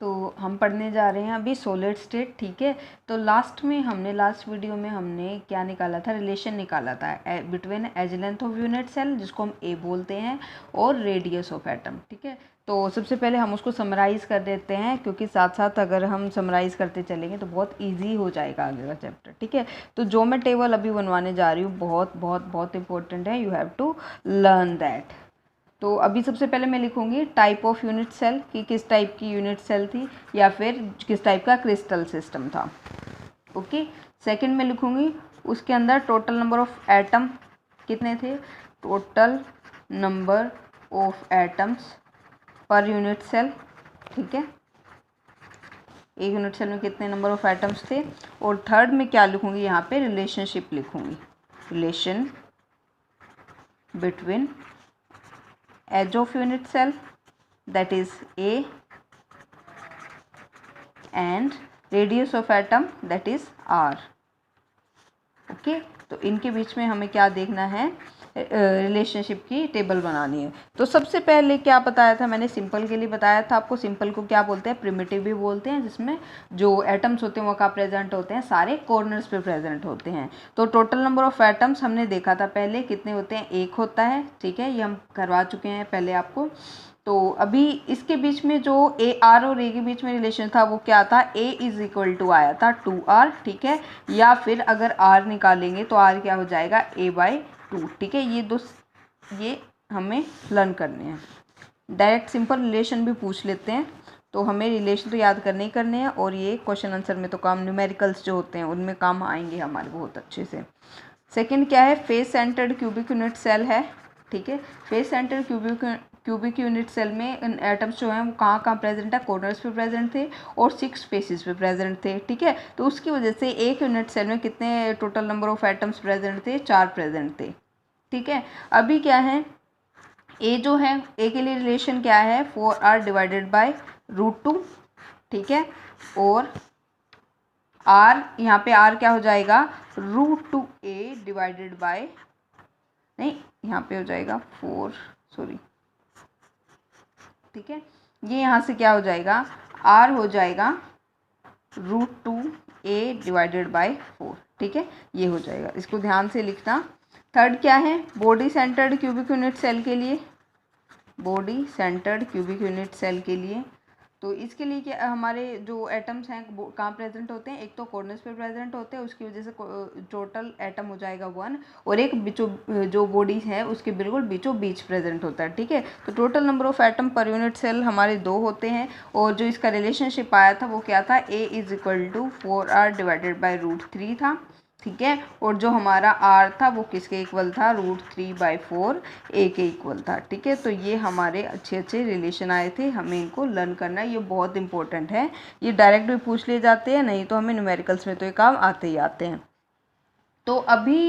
तो हम पढ़ने जा रहे हैं अभी सॉलिड स्टेट, ठीक है। तो लास्ट वीडियो में हमने क्या निकाला था, रिलेशन निकाला था between edge length of unit cell, जिसको हम ए बोलते हैं, और रेडियस ऑफ एटम, ठीक है। तो सबसे पहले हम उसको समराइज़ कर देते हैं, क्योंकि साथ साथ अगर हम समराइज़ करते चलेंगे तो बहुत ईजी हो जाएगा आगे का चैप्टर, ठीक है। तो जो मैं टेबल अभी बनवाने जा रही हूँ बहुत बहुत बहुत इंपॉर्टेंट है, you have to learn that. तो अभी सबसे पहले मैं लिखूंगी टाइप ऑफ यूनिट सेल, कि किस टाइप की यूनिट सेल थी या फिर किस टाइप का क्रिस्टल सिस्टम था, ओके। सेकंड में लिखूंगी उसके अंदर टोटल नंबर ऑफ एटम कितने थे, total number of atoms per unit cell, ठीक है, एक यूनिट सेल में कितने नंबर ऑफ एटम्स थे। और थर्ड में क्या लिखूंगी, यहाँ पे रिलेशनशिप लिखूंगी, relation between edge of unit cell, that is A, and radius of atom, that is R, okay. तो इनके बीच में हमें क्या देखना है, रिलेशनशिप की टेबल बनानी है। तो सबसे पहले क्या बताया था मैंने, सिंपल के लिए बताया था आपको। सिंपल को क्या बोलते हैं, प्रिमिटिव भी बोलते हैं, जिसमें जो एटम्स होते हैं वो कहाँ प्रेजेंट होते हैं, सारे कॉर्नर्स पे प्रेजेंट होते हैं। तो टोटल नंबर ऑफ एटम्स हमने देखा था पहले, कितने होते हैं, एक होता है, ठीक है, ये हम करवा चुके हैं पहले आपको। तो अभी इसके बीच में जो ए आर और ए के बीच में रिलेशन था वो क्या था, ए इज इक्वल टू आया था 2r, ठीक है। या फिर अगर r निकालेंगे तो r क्या हो जाएगा, a/2, ठीक है। ये हमें लर्न करने हैं। डायरेक्ट सिंपल रिलेशन भी पूछ लेते हैं, तो हमें रिलेशन तो याद करने ही करने हैं, और ये क्वेश्चन आंसर में तो काम, न्यूमेरिकल्स जो होते हैं उनमें काम आएंगे हमारे बहुत अच्छे से। सेकेंड क्या है, face centered cubic unit cell है, ठीक है। Face centered cubic unit cell में एटम्स जो हैं वो कहाँ कहाँ प्रेजेंट है, कॉर्नर्स पे प्रेजेंट थे और 6 फेसेस पे प्रेजेंट थे, ठीक है। तो उसकी वजह से एक यूनिट सेल में कितने total number of atoms present थे, 4 प्रेजेंट थे, ठीक है। अभी क्या है, ए जो है, ए के लिए रिलेशन क्या है, 4r डिवाइडेड बाय √2, ठीक है। और r, यहाँ पे r क्या हो जाएगा, √2a डिवाइडेड बाय, नहीं यहाँ पे हो जाएगा 4, सॉरी, ठीक है। ये यहाँ से क्या हो जाएगा, r हो जाएगा √2a डिवाइडेड बाय 4, ठीक है, ये हो जाएगा, इसको ध्यान से लिखना। थर्ड क्या है, body centered cubic unit cell के लिए, body centered cubic unit cell के लिए, तो इसके लिए क्या, हमारे जो एटम्स हैं कहाँ प्रेजेंट होते हैं, एक तो कॉर्नर्स पे प्रेजेंट होते हैं, उसकी वजह से टोटल एटम हो जाएगा 1, और एक जो बॉडी है उसके बिल्कुल बीचों बीच प्रेजेंट होता है, ठीक है। तो total number of atom per unit cell हमारे 2 होते हैं, और जो इसका रिलेशनशिप आया था वो क्या था, a is equal to 4r divided by √3 था, ठीक है। और जो हमारा r था वो किसके इक्वल था, √3/4 a के इक्वल था, ठीक है। तो ये हमारे अच्छे अच्छे रिलेशन आए थे, हमें इनको लर्न करना है, ये बहुत इंपॉर्टेंट है। ये डायरेक्ट भी पूछ लिए जाते हैं, नहीं तो हमें न्यूमेरिकल्स में तो ये काम आते ही आते हैं। तो अभी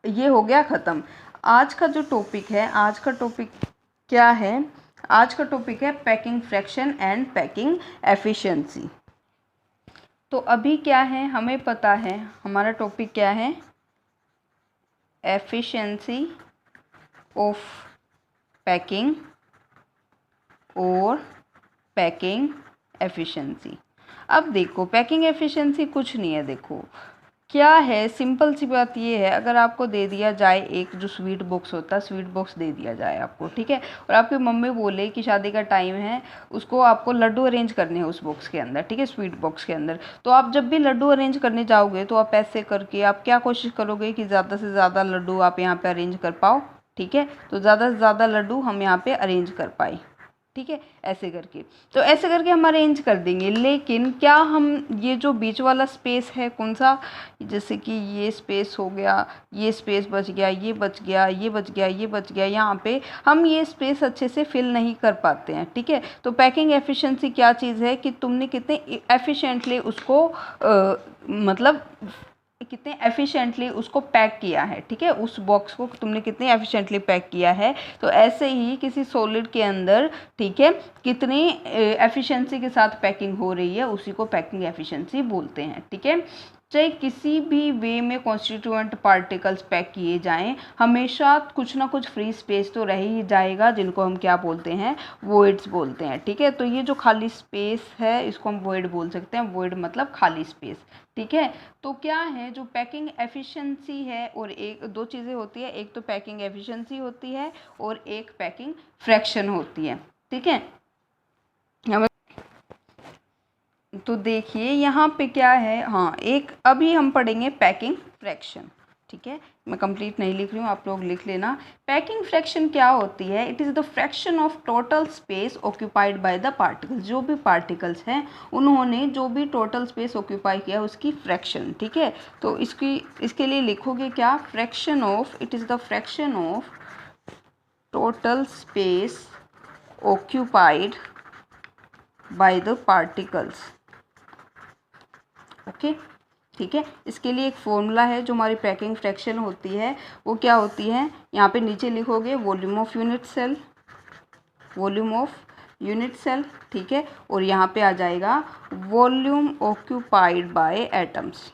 ये हो गया ख़त्म। आज का जो टॉपिक है, आज का टॉपिक क्या है, आज का टॉपिक है packing fraction and packing efficiency. तो अभी क्या है, हमें पता है हमारा टॉपिक क्या है, एफिशिएंसी ऑफ पैकिंग और पैकिंग एफिशिएंसी। अब देखो पैकिंग एफिशिएंसी कुछ नहीं है, देखो क्या है, सिंपल सी बात ये है, अगर आपको दे दिया जाए एक जो स्वीट बॉक्स होता है, स्वीट बॉक्स दे दिया जाए आपको, ठीक है, और आपकी मम्मी बोले कि शादी का टाइम है, उसको आपको लड्डू अरेंज करने हैं उस बॉक्स के अंदर, ठीक है, स्वीट बॉक्स के अंदर। तो आप जब भी लड्डू अरेंज करने जाओगे तो आप ऐसे करके आप क्या कोशिश करोगे कि ज़्यादा से ज़्यादा लड्डू आप यहाँ पर अरेंज कर पाओ, ठीक है। तो ज़्यादा से ज़्यादा लड्डू हम यहाँ पर अरेंज कर पाए, ठीक है, ऐसे करके। तो ऐसे करके हम अरेंज कर देंगे, लेकिन क्या हम ये जो बीच वाला स्पेस है कौन सा, जैसे कि ये स्पेस हो गया, ये स्पेस बच गया, ये बच गया, ये बच गया, ये बच गया, यहाँ पे हम ये स्पेस अच्छे से फिल नहीं कर पाते हैं, ठीक है। तो पैकिंग एफिशिएंसी क्या चीज़ है कि तुमने कितने एफिशिएंटली उसको मतलब कितने एफिशिएंटली उसको पैक किया है, ठीक है, उस बॉक्स को तुमने कितने एफिशिएंटली पैक किया है। तो ऐसे ही किसी सॉलिड के अंदर, ठीक है, कितनी एफिशिएंसी के साथ पैकिंग हो रही है, उसी को पैकिंग एफिशिएंसी बोलते हैं, ठीक है। चाहे किसी भी वे में कॉन्स्टिट्यूएंट पार्टिकल्स पैक किए जाएं, हमेशा कुछ ना कुछ फ्री स्पेस तो रह ही जाएगा, जिनको हम क्या बोलते हैं, वॉइड्स बोलते हैं। ठीक है, तो ये जो खाली स्पेस है इसको हम वॉइड बोल सकते हैं। वॉइड मतलब खाली स्पेस। ठीक है, तो क्या है जो पैकिंग एफिशिएंसी है, और एक दो चीज़ें होती है, एक तो पैकिंग एफिशिएंसी होती है और एक पैकिंग फ्रैक्शन होती है। ठीक है, तो देखिए यहाँ पे क्या है, हाँ एक अभी हम पढ़ेंगे पैकिंग फ्रैक्शन। ठीक है, मैं कंप्लीट नहीं लिख रही हूँ, आप लोग लिख लेना। पैकिंग फ्रैक्शन क्या होती है? It is the fraction of total space occupied by the particles. जो भी पार्टिकल्स हैं उन्होंने जो भी टोटल स्पेस ऑक्यूपाई किया उसकी फ्रैक्शन। ठीक है, तो इसके लिए लिखोगे क्या, fraction of, it is the fraction of total space occupied by the particles. Okay, ठीक है, इसके लिए एक फॉर्मूला है जो हमारी पैकिंग फ्रैक्शन होती है, वो क्या होती है, यहाँ पे नीचे लिखोगे volume of unit cell, volume of unit cell. ठीक है, और यहाँ पे आ जाएगा वॉल्यूम ऑक्यूपाइड बाय एटम्स।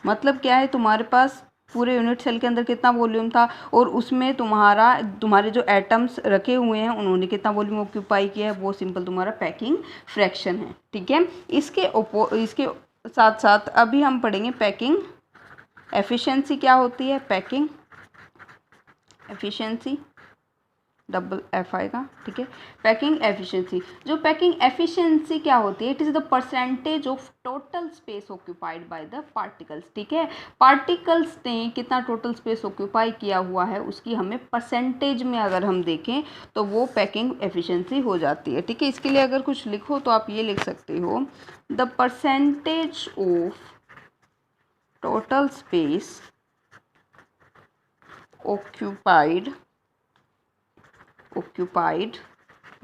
मतलब क्या है, तुम्हारे पास पूरे यूनिट सेल के अंदर कितना वॉल्यूम था, और उसमें तुम्हारे जो एटम्स रखे हुए हैं उन्होंने कितना वॉल्यूम ऑक्यूपाई किया है, वो सिंपल तुम्हारा पैकिंग फ्रैक्शन है। ठीक है, इसके साथ साथ अभी हम पढ़ेंगे पैकिंग एफिशिएंसी क्या होती है। पैकिंग एफिशिएंसी डबल एफ आएगा। ठीक है, पैकिंग एफिशिएंसी, जो पैकिंग एफिशिएंसी क्या होती है, it is the percentage of total space occupied by the particles. ठीक है, पार्टिकल्स ने कितना टोटल स्पेस ऑक्यूपाई किया हुआ है उसकी हमें परसेंटेज में अगर हम देखें तो वो पैकिंग एफिशिएंसी हो जाती है। ठीक है, इसके लिए अगर कुछ लिखो तो आप ये लिख सकते हो, the percentage of total space occupied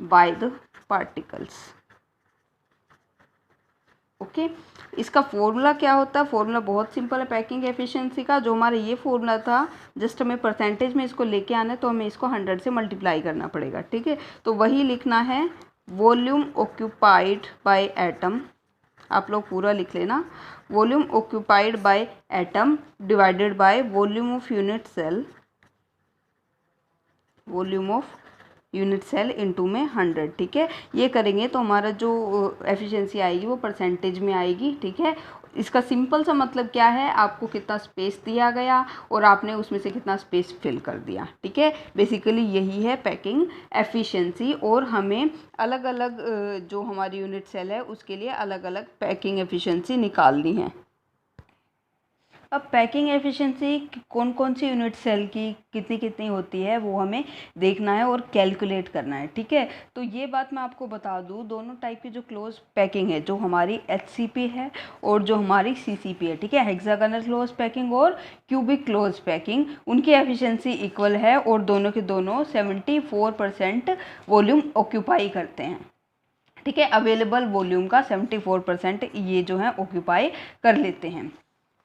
by the particles। Okay, इसका फॉर्मूला क्या होता है, फॉर्मूला बहुत सिंपल है पैकिंग एफिशिएंसी का। जो हमारा ये फॉर्मूला था, जस्ट हमें परसेंटेज में इसको लेके आना है, तो हमें इसको 100 से मल्टीप्लाई करना पड़ेगा। ठीक है, तो वही लिखना है, वॉल्यूम ऑक्यूपाइड बाय एटम, आप लोग पूरा लिख लेना, volume occupied by atom divided by volume of unit cell, volume of unit cell into में 100। ठीक है, ये करेंगे तो हमारा जो एफिशिएंसी आएगी वो परसेंटेज में आएगी। ठीक है, इसका सिंपल सा मतलब क्या है, आपको कितना स्पेस दिया गया और आपने उसमें से कितना स्पेस फिल कर दिया। ठीक है, बेसिकली यही है पैकिंग एफिशिएंसी, और हमें अलग अलग जो हमारी यूनिट सेल है उसके लिए अलग अलग पैकिंग एफिशिएंसी निकालनी है। अब पैकिंग एफिशिएंसी कौन कौन सी यूनिट सेल की कितनी कितनी होती है वो हमें देखना है और कैलकुलेट करना है। ठीक है, तो ये बात मैं आपको बता दूँ, दोनों टाइप की जो क्लोज पैकिंग है, जो हमारी HCP है और जो हमारी CCP है, ठीक है, हेक्सागोनल क्लोज पैकिंग और क्यूबिक क्लोज पैकिंग, उनकी एफिशिएंसी इक्वल है और दोनों के दोनों 74% वॉल्यूम ऑक्यूपाई करते हैं। ठीक है, अवेलेबल वॉल्यूम का 74% ये जो है ऑक्यूपाई कर लेते हैं।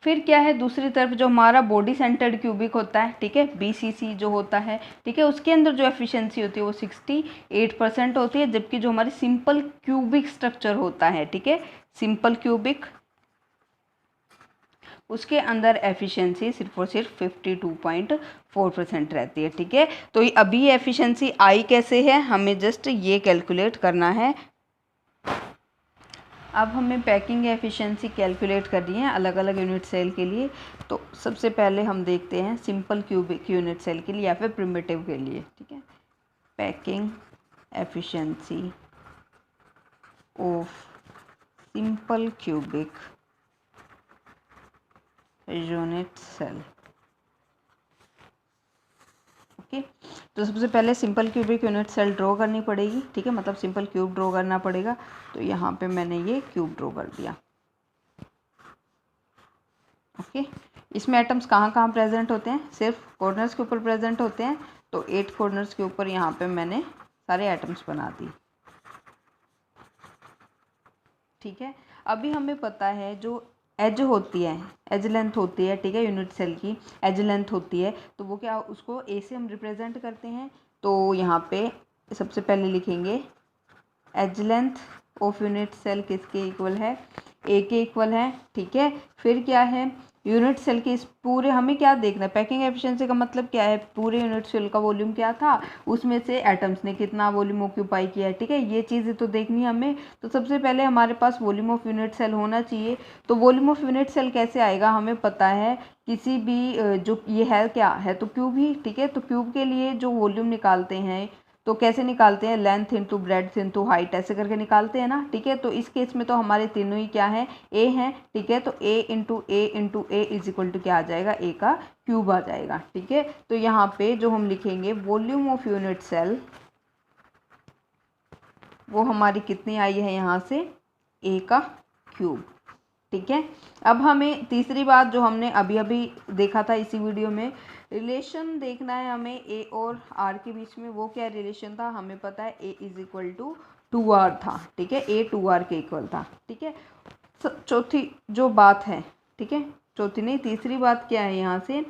फिर क्या है, दूसरी तरफ जो हमारा बॉडी सेंटर्ड क्यूबिक होता है, ठीक है, BCC जो होता है, ठीक है, उसके अंदर जो एफिशिएंसी होती है वो 68% होती है, जबकि जो हमारी सिंपल क्यूबिक स्ट्रक्चर होता है, ठीक है, सिंपल क्यूबिक, उसके अंदर एफिशिएंसी सिर्फ और सिर्फ 52.4% रहती है। ठीक है, तो अभी एफिशिएंसी आई कैसे है, हमें जस्ट ये कैलकुलेट करना है। अब हमें पैकिंग एफिशिएंसी कैलकुलेट करनी है अलग अलग यूनिट सेल के लिए। तो सबसे पहले हम देखते हैं सिंपल क्यूबिक यूनिट सेल के लिए या फिर प्रिमिटिव के लिए। ठीक है, packing efficiency of simple cubic unit cell. Okay, तो सबसे पहले simple cubic unit cell draw करनी पड़ेगी। ठीक है, मतलब सिंपल क्यूब ड्रॉ करना पड़ेगा। तो यहाँ पे मैंने ये क्यूब ड्रॉ कर दिया। ओके, इसमें एटम्स कहाँ कहाँ प्रेजेंट होते हैं, सिर्फ कॉर्नर्स के ऊपर प्रेजेंट होते हैं। तो 8 कॉर्नर्स के ऊपर यहाँ पे मैंने सारे एटम्स बना दी। ठीक है, अभी हमें पता है जो एज होती है, एज लेंथ होती है, ठीक है, यूनिट सेल की एज लेंथ होती है, तो वो क्या, उसको ए से हम रिप्रेजेंट करते हैं। तो यहाँ पे सबसे पहले लिखेंगे edge length of unit cell किसके इक्वल है, ए के इक्वल है। ठीक है, फिर क्या है, यूनिट सेल के इस पूरे, हमें क्या देखना है, पैकिंग एफिशिएंसी का मतलब क्या है, पूरे यूनिट सेल का वॉल्यूम क्या था, उसमें से एटम्स ने कितना वॉल्यूम ऑक्यूपाई किया है। ठीक है, ये चीज़ें तो देखनी है हमें। तो सबसे पहले हमारे पास वॉल्यूम ऑफ यूनिट सेल होना चाहिए। तो वॉल्यूम ऑफ यूनिट सेल कैसे आएगा, हमें पता है किसी भी जो ये है क्या है तो क्यूब ही। ठीक है, तो क्यूब के लिए जो वॉल्यूम निकालते हैं तो कैसे निकालते हैं, length into breadth into height ऐसे करके निकालते हैं ना। ठीक है, तो इस केस में तो हमारे तीनों ही क्या है, ए हैं। ठीक है, तो a into a is equal to क्या आ जाएगा, ए का क्यूब आ जाएगा। ठीक है, तो यहाँ पे जो हम लिखेंगे वॉल्यूम ऑफ यूनिट सेल, वो हमारी कितनी आई है यहाँ से, ए का क्यूब। ठीक है, अब हमें तीसरी बात जो हमने अभी अभी देखा था इसी वीडियो में, रिलेशन देखना है हमें ए और आर के बीच में। वो क्या रिलेशन था, हमें पता है ए इज इक्वल टू 2r था। ठीक है, ए 2r के इक्वल था। ठीक है, चौथी जो बात है, ठीक है, चौथी नहीं तीसरी बात क्या है यहाँ से,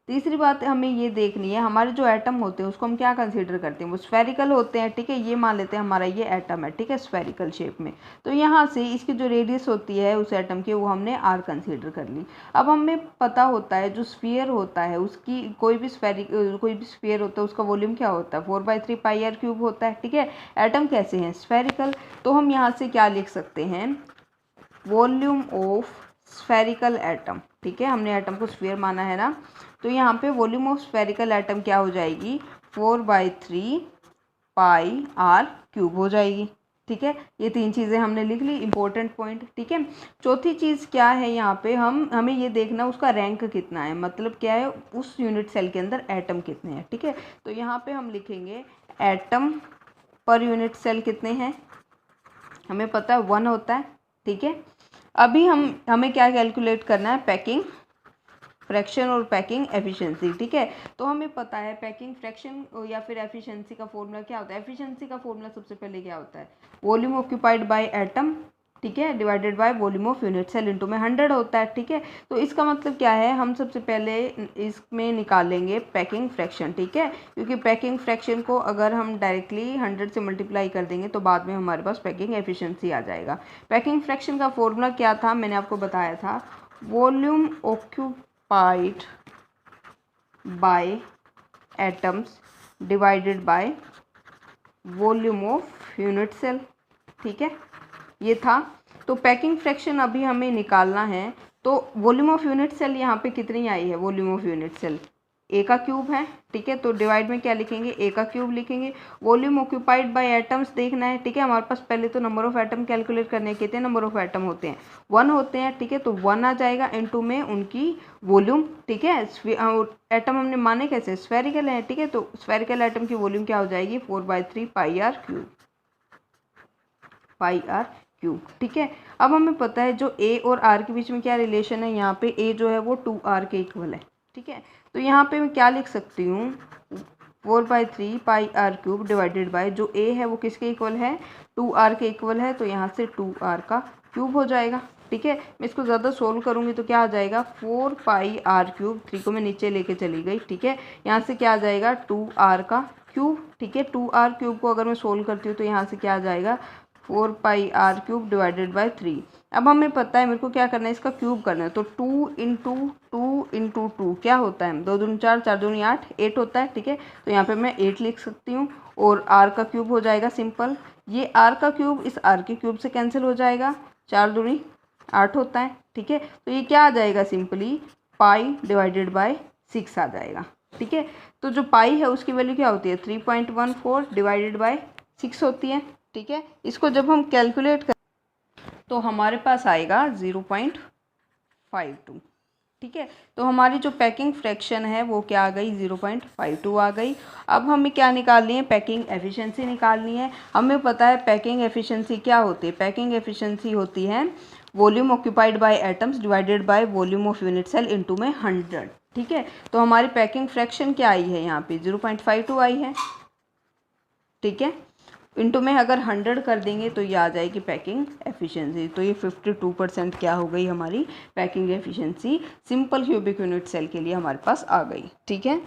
तीसरी बात हमें ये देखनी है, हमारे जो एटम होते हैं उसको हम क्या कंसीडर करते हैं, वो स्फेरिकल होते हैं। ठीक है, ये मान लेते हैं हमारा ये एटम है। ठीक है, स्फेरिकल शेप में। तो यहाँ से इसकी जो रेडियस होती है उस एटम की, वो हमने आर कंसीडर कर ली। अब हमें पता होता है जो स्फीयर होता है उसकी, कोई भी स्फीयर होता है उसका वॉल्यूम क्या होता है, 4/3 पाई आर क्यूब होता है। ठीक है, एटम कैसे हैं, स्फेरिकल। तो हम यहाँ से क्या लिख सकते हैं, वॉल्यूम ऑफ स्फेरिकल एटम। ठीक है, हमने एटम को स्फीयर माना है ना, तो यहाँ पे वॉल्यूम ऑफ स्फेरिकल एटम क्या हो जाएगी, 4/3 पाई आर क्यूब हो जाएगी। ठीक है, ये तीन चीज़ें हमने लिख ली, इंपॉर्टेंट पॉइंट। ठीक है, चौथी चीज़ क्या है, यहाँ पे हमें ये देखना उसका रैंक कितना है, मतलब क्या है उस यूनिट सेल के अंदर एटम कितने हैं। ठीक है, तो यहाँ पे हम लिखेंगे एटम पर यूनिट सेल कितने हैं, हमें पता है 1 होता है। ठीक है, अभी हमें क्या कैलकुलेट करना है, पैकिंग फ्रैक्शन और पैकिंग एफिशिएंसी। ठीक है, तो हमें पता है पैकिंग फ्रैक्शन या फिर एफिशिएंसी का फॉर्मूला क्या होता है, एफिशिएंसी का फॉर्मूला सबसे पहले क्या होता है, वॉल्यूम ऑक्यूपाइड बाय एटम, ठीक है, divided by volume of unit cell into में 100 होता है। ठीक है, तो इसका मतलब क्या है, हम सबसे पहले इसमें निकालेंगे पैकिंग फ्रैक्शन। ठीक है, क्योंकि पैकिंग फ्रैक्शन को अगर हम डायरेक्टली 100 से मल्टीप्लाई कर देंगे तो बाद में हमारे पास पैकिंग एफिशिएंसी आ जाएगा। पैकिंग फ्रैक्शन का फॉर्मूला क्या था, मैंने आपको बताया था, volume occupied by atoms divided by volume of unit cell। ठीक है, ये था। तो पैकिंग फ्रैक्शन अभी हमें निकालना है, तो वॉल्यूम ऑफ यूनिट सेल यहाँ पे कितनी आई है, वॉल्यूम ऑफ यूनिट सेल ए का क्यूब है। ठीक है, तो डिवाइड में क्या लिखेंगे, ए का क्यूब लिखेंगे। वॉल्यूम ऑक्यूपाइड बाय एटम्स देखना है। ठीक है, हमारे पास पहले तो नंबर ऑफ एटम कैलकुलेट करने हैं, कितने नंबर ऑफ एटम होते हैं, 1 होते हैं। ठीक है, तो 1 आ जाएगा इनटू में उनकी वॉल्यूम। ठीक है, एटम हमने माने कैसे, स्फेरिकल है। ठीक है, तो स्फेरिकल एटम की वॉल्यूम क्या हो जाएगी, 4/3 pi r cube, pi r cube. ठीक है, अब हमें पता है जो ए और आर के बीच में क्या रिलेशन है, यहाँ पे ए जो है वो 2r के इक्वल है। ठीक है, तो यहाँ पे मैं क्या लिख सकती हूँ, 4/3 pi r cube divided by, जो ए है वो किसके इक्वल है, 2r के इक्वल है, तो यहाँ से 2r का क्यूब हो जाएगा। ठीक है, मैं इसको ज़्यादा सोल्व करूँगी तो क्या आ जाएगा, 4 पाई आर क्यूब, 3 को मैं नीचे लेके चली गई। ठीक है, यहाँ से क्या आ जाएगा, 2r का क्यूब। ठीक है, 2r क्यूब को अगर मैं सोल्व करती हूँ तो यहाँ से क्या आ जाएगा, 4 पाई आर क्यूब डिवाइडेड बाय 3। अब हमें पता है मेरे को क्या करना है, इसका क्यूब करना है, तो 2 इंटू 2 क्या होता है, 2 दूनी 4, 4 दूनी 8, 8 होता है। ठीक है, तो यहाँ पे मैं 8 लिख सकती हूँ और r का क्यूब हो जाएगा सिंपल, ये r का क्यूब इस r के क्यूब से कैंसिल हो जाएगा, 4 दूनी 8 होता है। ठीक है, तो ये क्या आ जाएगा, सिंपली पाई डिवाइडेड बाय 6 आ जाएगा। ठीक है, तो जो पाई है उसकी वैल्यू क्या होती है, 3.14 डिवाइडेड बाय 6 होती है। ठीक है, इसको जब हम कैलकुलेट कर तो हमारे पास आएगा 0.52। ठीक है, तो हमारी जो पैकिंग फ्रैक्शन है वो क्या आ गई, 0.52 आ गई। अब हमें क्या निकालनी है, पैकिंग एफिशिएंसी निकालनी है। हमें पता है पैकिंग एफिशिएंसी क्या होती है, पैकिंग एफिशिएंसी होती है volume occupied by atoms divided by volume of unit cell into में 100। ठीक है, तो हमारी पैकिंग फ्रैक्शन क्या आई है, यहाँ पे 0.52 आई है। ठीक है, इनटू में अगर 100 कर देंगे तो ये आ जाएगी पैकिंग एफिशिएंसी, तो ये 52% क्या हो गई हमारी packing efficiency simple cubic unit cell के लिए हमारे पास आ गई। ठीक है।